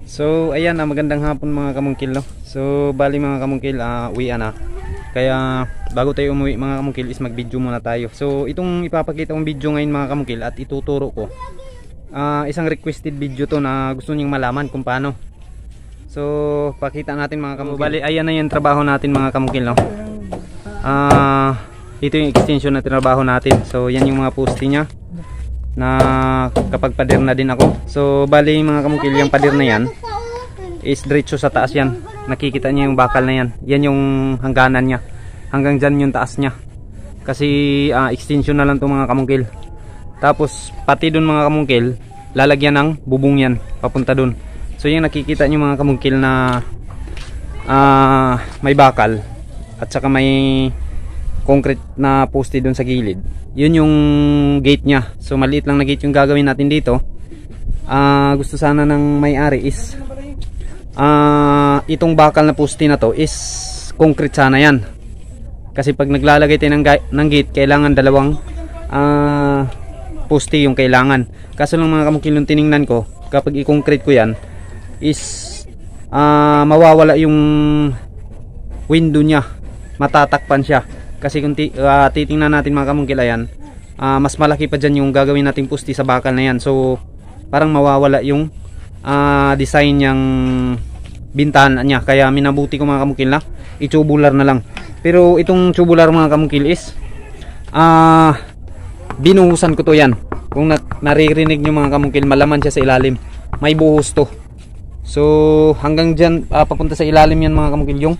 So ayan, magandang hapon mga kamungkil, no? So bali mga kamungkil, uwian na. Kaya bago tayo umuwi mga kamungkil is mag video muna tayo. So itong ipapakita kong video ngayon mga kamungkil at ituturo ko, isang requested video to na gusto nyong malaman kung paano. So pakita natin mga kamungkil. Bali ayan na yung trabaho natin mga kamungkil, no? Ito yung extension na trabaho natin. So yan yung mga poste nya na kapag pader na din ako. So bali mga kamungkil, yung pader na yan is diretso sa taas yan. Nakikita niyo yung bakal na yan. Yan yung hangganan niya. Hanggang dyan yung taas niya. Kasi extension na lang to mga kamungkil. Tapos pati dun mga kamungkil, lalagyan ng bubong yan papunta dun. So yung nakikita niyo mga kamungkil na may bakal at saka may concrete na poste dun sa gilid, yun yung gate nya. So maliit lang na gate yung gagawin natin dito. Gusto sana ng may-ari is itong bakal na poste na to is concrete sana yan. Kasi pag naglalagay tayo ng gate, kailangan dalawang poste yung kailangan. Kaso lang mga kamungkil, yung tiningnan ko, kapag i-concrete ko yan is mawawala yung window nya, matatakpan siya. Kasi kung titingnan natin mga kamungkil, ayan, mas malaki pa dyan yung gagawin nating poste sa bakal na yan. So parang mawawala yung design niyang bintana niya. Kaya minabuti ko mga kamungkil na i-tubular na lang. Pero itong tubular mga kamungkil is binuhusan ko to yan. Kung naririnig nyo mga kamungkil, malaman siya sa ilalim. May buhos to. So hanggang dyan papunta sa ilalim yan mga kamungkil, yung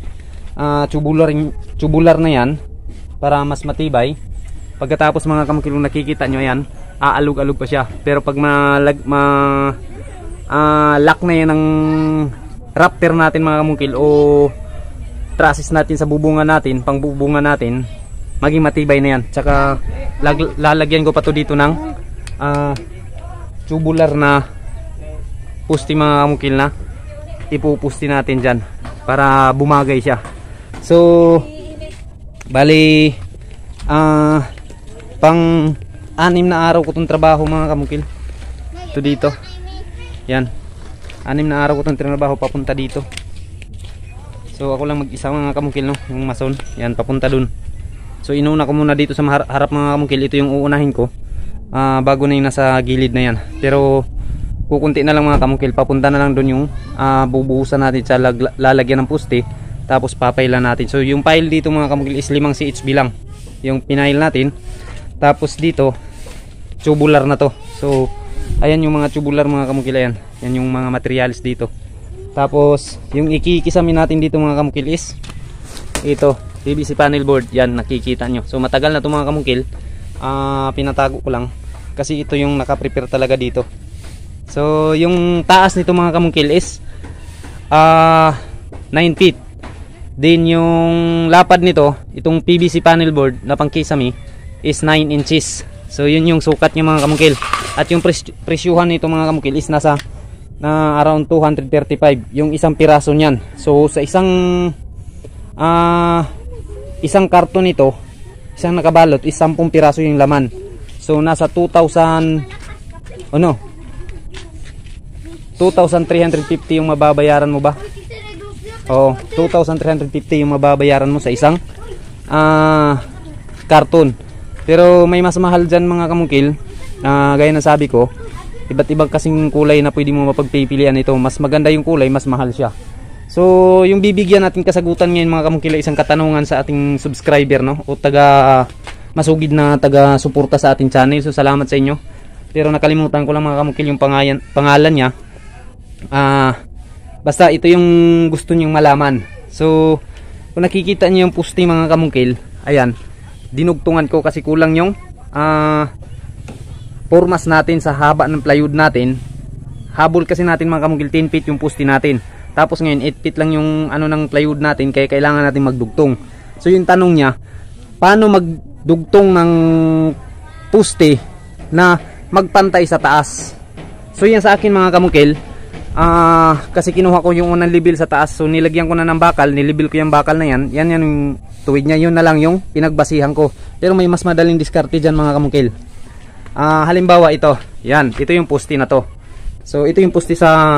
tubular na yan, para mas matibay. Pagkatapos mga kamungkil, kung nakikita nyo yan, aalog-alog pa siya. Pero pag lock na yan ng rafter natin mga kamungkil, o trusses natin sa bubungan natin, pang bubungan natin, maging matibay na yan. Tsaka lalagyan ko pa to dito ng tubular na poste mga kamungkil, na ipupusti natin dyan para bumagay siya. So bali pang 6 na araw ko itong trabaho mga kamungkil. Ito dito, yan, 6 na araw ko itong trabaho papunta dito. So ako lang mag-isa mga kamungkil, no? Yung mason, yan, papunta dun. So inuna ko muna dito sa harap mga kamungkil. Ito yung uunahin ko, bago na yung nasa gilid na yan. Pero kukunti na lang mga kamungkil, papunta na lang dun yung bubuhusan natin sa lalagyan ng poste. Tapos papailan natin. So yung pile dito mga kamungkil is 5 CHP lang yung pinail natin. Tapos dito tubular na to. So ayan yung mga tubular mga kamungkil, ayan. Yan yung mga materials dito. Tapos yung ikikisamin natin dito mga kamungkil is ito, PVC panel board. Yan, nakikita nyo. So matagal na to mga kamungkil. Pinatago ko lang kasi ito yung naka-prepare talaga dito. So yung taas nito mga kamungkil is 9 feet. Then yung lapad nito, itong PVC panel board na pang kisame, is 9 inches. So yun yung sukat niya mga kamungkil. At yung presyuhan nito mga kamungkil is nasa around 235 yung isang piraso niyan. So sa isang karton nito, isang nakabalot is 10 piraso yung laman. So nasa 2,350 yung mababayaran mo ba? Oo, 2,350 yung mababayaran mo sa isang karton. Pero may mas mahal dyan mga kamungkil. Gaya na sabi ko, iba't ibang kasing kulay na pwede mo mapagpipilian. Ito, mas maganda yung kulay, mas mahal siya. So yung bibigyan natin kasagutan ngayon mga kamungkil, isang katanungan sa ating subscriber, no? O masugid na taga suporta sa ating channel. So salamat sa inyo. Pero nakalimutan ko lang mga kamungkil yung pangalan niya. Basta ito yung gusto nyong malaman. So kung nakikita niyo yung poste mga kamungkil, ayan, dinugtungan ko kasi kulang yung formas natin sa haba ng plywood natin. Habol kasi natin mga kamungkil, 10 feet yung poste natin. Tapos ngayon 8 feet lang yung ng plywood natin, kaya kailangan natin magdugtong. So yung tanong niya, paano magdugtong ng poste na magpantay sa taas? So yan sa akin mga kamungkil, kasi kinuha ko yung unang level sa taas. So nilagyan ko na ng bakal, nilibil ko yung bakal na yan. Yan yung tuwid niya, yun na lang yung pinagbasihan ko. Pero may mas madaling diskarte dyan mga kamungkil. Halimbawa ito, yan, ito yung poste na to. So ito yung poste sa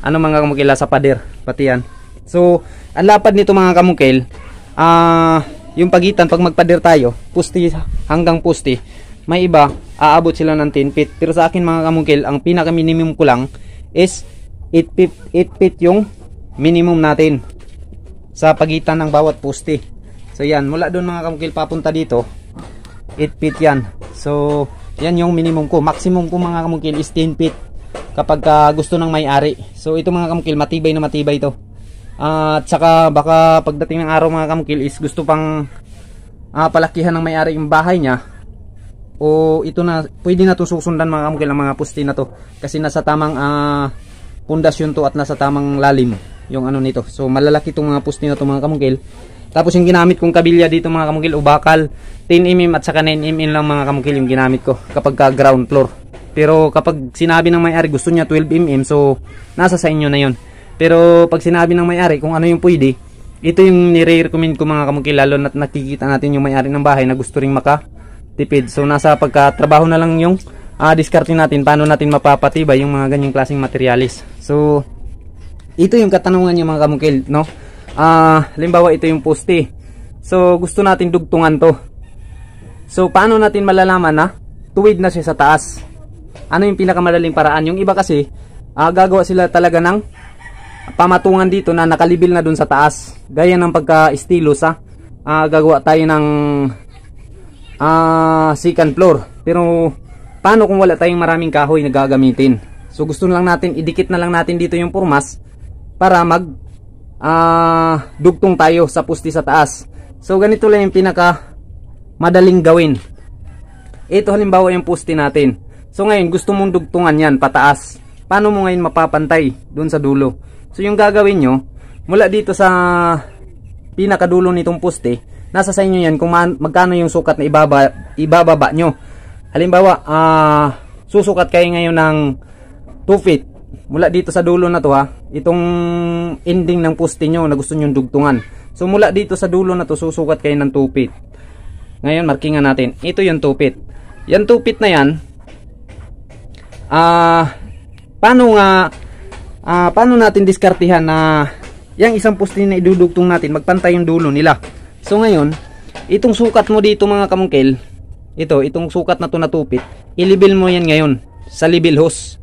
ano mga kamukil, sa pader, pati yan. So, ang lapad nito mga kamukil, yung pagitan pag magpader tayo, pusti hanggang pusti, may iba, aabot sila ng 10 feet. Pero sa akin mga kamukil, ang pinaka minimum ko lang is 8 feet yung minimum natin sa pagitan ng bawat pusti. So yan, mula doon mga kamukil papunta dito, 8 feet yan. So, yan yung minimum ko. Maximum ko mga kamukil is 10 feet kapag gusto ng may-ari. So ito mga kamukil, matibay na matibay ito. At saka baka pagdating ng araw mga kamukil is gusto pang palakihan ng may-ari yung bahay niya, o ito na, pwede na ito susundan mga kamukil ang mga pusti na to, kasi nasa tamang pundasyon to at nasa tamang lalim yung ano nito. So malalaki itong mga pusti na to mga kamukil. Tapos yung ginamit kong kabilya dito mga kamukil, ubakal 10mm at saka 9mm lang mga kamukil yung ginamit ko kapag ground floor. Pero kapag sinabi ng may-ari gusto niya 12mm, so nasa sa inyo na yon. Pero pag sinabi ng may-ari kung ano yung pwede, ito yung nire-recommend ko mga kamukil, lalo na nakikita natin yung may-ari ng bahay na gusto ring makatipid. So nasa pagkatrabaho na lang yung diskarte natin, paano natin mapapatibay yung mga ganyang klaseng materialis. So ito yung katanungan niyo mga kamukil, no? Halimbawa ito yung poste. So gusto natin dugtungan to. So paano natin malalaman na tuwid na siya sa taas? Ano yung pinakamadaling paraan? Yung iba kasi gagawa sila talaga ng pamatungan dito na nakalibil na dun sa taas. Gaya ng pagka-estilo sa gagawa tayo ng second floor. Pero paano kung wala tayong maraming kahoy na gagamitin? So gusto lang natin, idikit na lang natin dito yung purmas para mag dugtong tayo sa pusti sa taas. So ganito lang yung pinaka madaling gawin. Ito halimbawa yung pusti natin. So ngayon gusto mong dugtungan yan pataas. Paano mo ngayon mapapantay doon sa dulo? So yung gagawin nyo, mula dito sa pinakadulo nitong puste, nasa sa inyo yan kung magkano yung sukat na ibababa nyo. Halimbawa, susukat kayo ngayon ng 2 feet. Mula dito sa dulo na to itong ending ng puste nyo na gusto nyo dugtungan. So mula dito sa dulo na to, susukat kayo ng 2 feet. Ngayon, markingan natin. Ito yung 2 feet. Yan 2 feet na yan, paano natin diskartihan na yung isang puste na idudugtong natin, magpantay yung dulo nila. So ngayon, itong sukat mo dito mga kamungkil, itong sukat na to na 2 feet, ilibil mo yan ngayon sa level hose.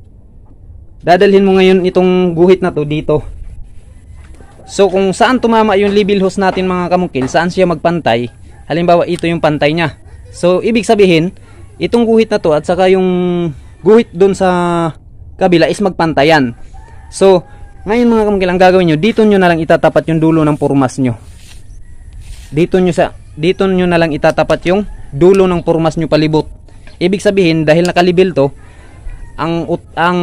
Dadalhin mo ngayon itong guhit na to dito. So kung saan tumama yung level hose natin mga kamungkil, saan siya magpantay, halimbawa ito yung pantay nya. So ibig sabihin, itong guhit na to at saka yung guhit doon sa kabila is magpantayan. So ngayon mga kamungkil, ang gagawin nyo, dito nyo na lang itatapat yung dulo ng purmas nyo. Dito nyo na lang itatapat yung dulo ng purmas nyo palibot. Ibig sabihin, dahil nakalibil to, ang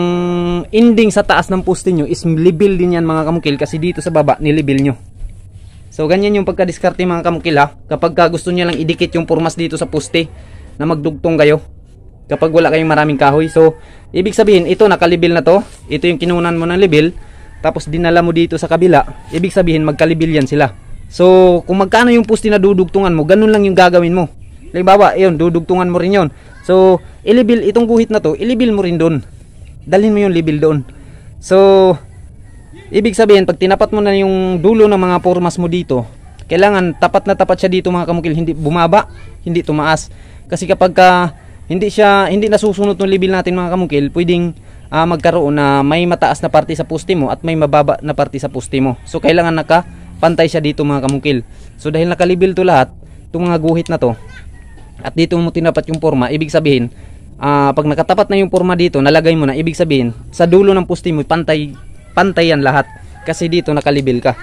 ending sa taas ng poste nyo is libil din yan mga kamungkil, kasi dito sa baba nilibil nyo. So ganyan yung pagkadiskarte mga kamungkil kapag gusto nyo lang idikit yung purmas dito sa poste na magdugtong kayo kapag wala kayong maraming kahoy. So ibig sabihin, ito nakalibil na to, ito yung kinunan mo ng libil, tapos dinala mo dito sa kabila, ibig sabihin magkalibil yan sila. So kung magkano yung poste na dudugtungan mo, ganun lang yung gagawin mo. Halimbawa, yun, dudugtungan mo rin yun. So ilibil, itong guhit na to, ilibil mo rin doon, dalhin mo yung libil doon. So ibig sabihin, pag tinapat mo na yung dulo ng mga purmas mo dito, kailangan tapat na tapat siya dito mga kamungkil, hindi bumaba, hindi tumaas. Kasi kapag hindi nasusunod ng libil natin mga kamungkil, pwedeng magkaroon na may mataas na parte sa poste mo at may mababa na parte sa poste mo. So kailangan nakapantay siya dito mga kamungkil. So dahil nakalibil to lahat, itong mga guhit na to, at dito mo tinapat yung porma, ibig sabihin, pag nakatapat na yung porma dito, nalagay mo na, ibig sabihin, sa dulo ng poste mo, pantay yan lahat. Kasi dito nakalibil ka.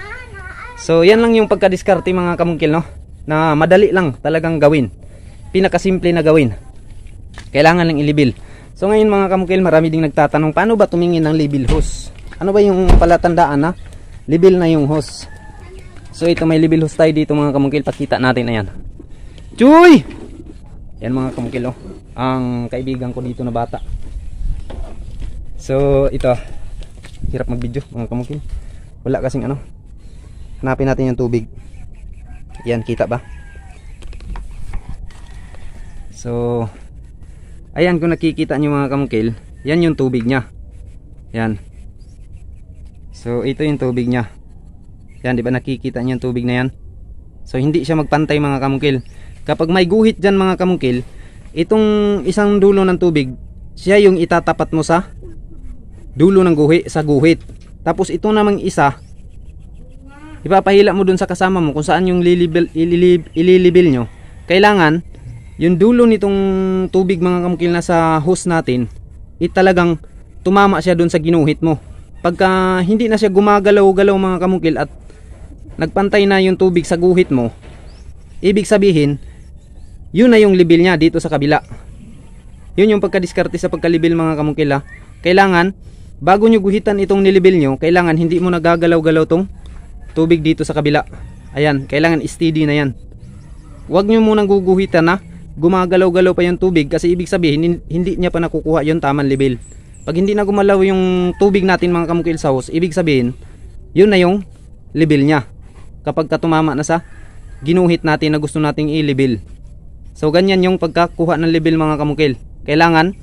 So yan lang yung pagkadiskarte mga kamungkil, no? Na madali lang talagang gawin. Pinakasimple na gawin. Kailangan lang ilibil. So ngayon mga kamungkil, marami ding nagtatanong, paano ba tumingin ng libil hose? Ano ba yung palatandaan na libil na yung hose? So ito, may libil hose tayo dito mga kamungkil, pakita natin. Ayan. Chuy! Yan mga kamungkil, ang kaibigan ko dito na bata. So ito, hirap mag-video mga kamungkil, wala kasing ano. Hanapin natin yung tubig. Yan, kita ba? So ayan, kung nakikita nyo mga kamungkil, yan yung tubig nya. Yan. So ito yung tubig niya. Yan, di ba nakikita niyo yung tubig na yan? So hindi siya magpantay mga kamungkil. Kapag may guhit dyan mga kamungkil, itong isang dulo ng tubig, siya yung itatapat mo sa dulo ng guhit, sa guhit. Tapos ito namang isa, ipapahila mo dun sa kasama mo kung saan yung ililibil nyo. Kailangan yung dulo nitong tubig mga kamungkil na sa hose natin, talagang tumama siya dun sa ginuhit mo. Pagka hindi na siya gumagalaw-galaw mga kamungkil at nagpantay na yung tubig sa guhit mo, ibig sabihin yun na yung libil niya dito sa kabila. Yun yung pagkadiskarte sa pagkalibil mga kamungkil ha. Kailangan bago nyo guhitan itong nilibil nyo, kailangan hindi mo nagagalaw-galaw tong tubig dito sa kabila. Ayan, kailangan steady na yan. Huwag nyo munang guguhitan na gumagalaw-galaw pa yung tubig, kasi ibig sabihin hindi niya pa nakukuha yung tamang libil. Pag hindi na gumalaw yung tubig natin mga kamungkil sa hose, ibig sabihin yun na yung libil niya kapag tumama na sa ginuhit natin na gusto nating i-libil. So ganyan yung pagkakuha ng libil mga kamungkil. Kailangan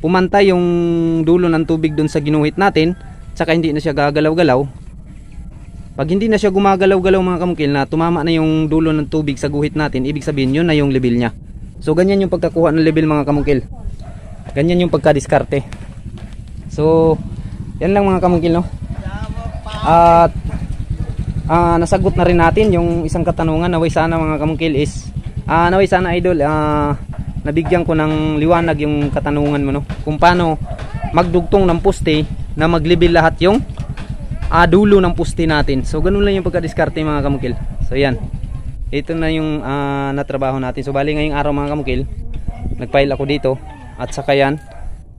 pumantay yung dulo ng tubig dun sa ginuhit natin, tsaka hindi na siya gagalaw-galaw. Pag hindi na siya gumagalaw-galaw mga kamungkil, na tumama na yung dulo ng tubig sa guhit natin, ibig sabihin yun na yung libil niya. So ganyan yung pagkakuha ng libil mga kamungkil. Ganyan yung pagkadiskarte. So yan lang mga kamungkil, no? At nasagot na rin natin yung isang katanungan. Naway sana mga kamungkil is naway sana idol nabigyan ko ng liwanag yung katanungan mo, no? Kung paano magdugtong ng poste na maglibil lahat yung dulo ng poste natin. So ganun lang yung pagkadiskarte mga kamungkil. So yan, ito na yung natrabaho natin. So bali ngayong araw mga kamungkil, nagpile ako dito at saka yan,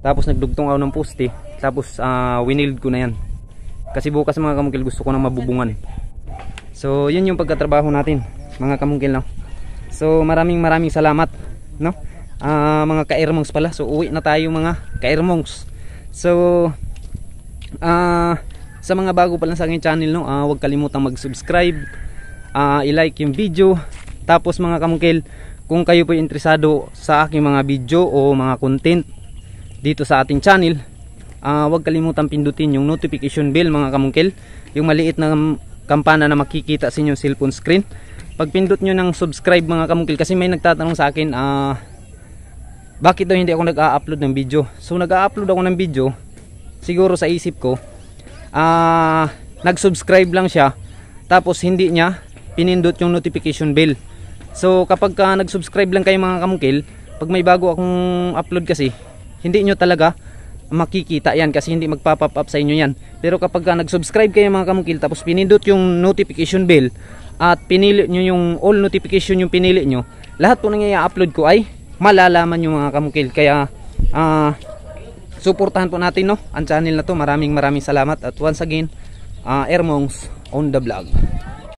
tapos nagdugtong ako ng poste, tapos winild ko na yan kasi bukas mga kamungkil gusto ko na mabubungan. So yun yung pagkatrabaho natin mga kamungkil, no? So maraming salamat, no? Mga ka-Ermongs pala. So uwi na tayo mga ka-Ermongs. So sa mga bago pa lang sa aking channel, no, huwag kalimutang mag-subscribe, i-like yung video. Tapos mga kamungkil, kung kayo po interesado sa aking mga video o mga content dito sa ating channel, huwag kalimutang pindutin yung notification bell mga kamungkil, yung maliit na kampana na makikita sa inyong cellphone screen. Pag pindot nyo ng subscribe mga kamungkil, kasi may nagtatanong sa akin bakit daw hindi ako nag-a-upload ng video. So nag-a-upload ako ng video, siguro sa isip ko nag-subscribe lang siya, tapos hindi niya pinindot yung notification bell. So kapag nag-subscribe lang kayo mga kamungkil, pag may bago akong upload kasi hindi nyo talaga makikita yan, kasi hindi magpa-pop up sa inyo yan. Pero kapag nag-subscribe kayo mga kamungkil, tapos pinindot yung notification bell at pinili nyo yung all notification yung pinili nyo, lahat po nang i-upload ko ay malalaman yung mga kamungkil. Kaya suportahan po natin, no, ang channel na to. Maraming salamat. At once again, Ermongs on the vlog.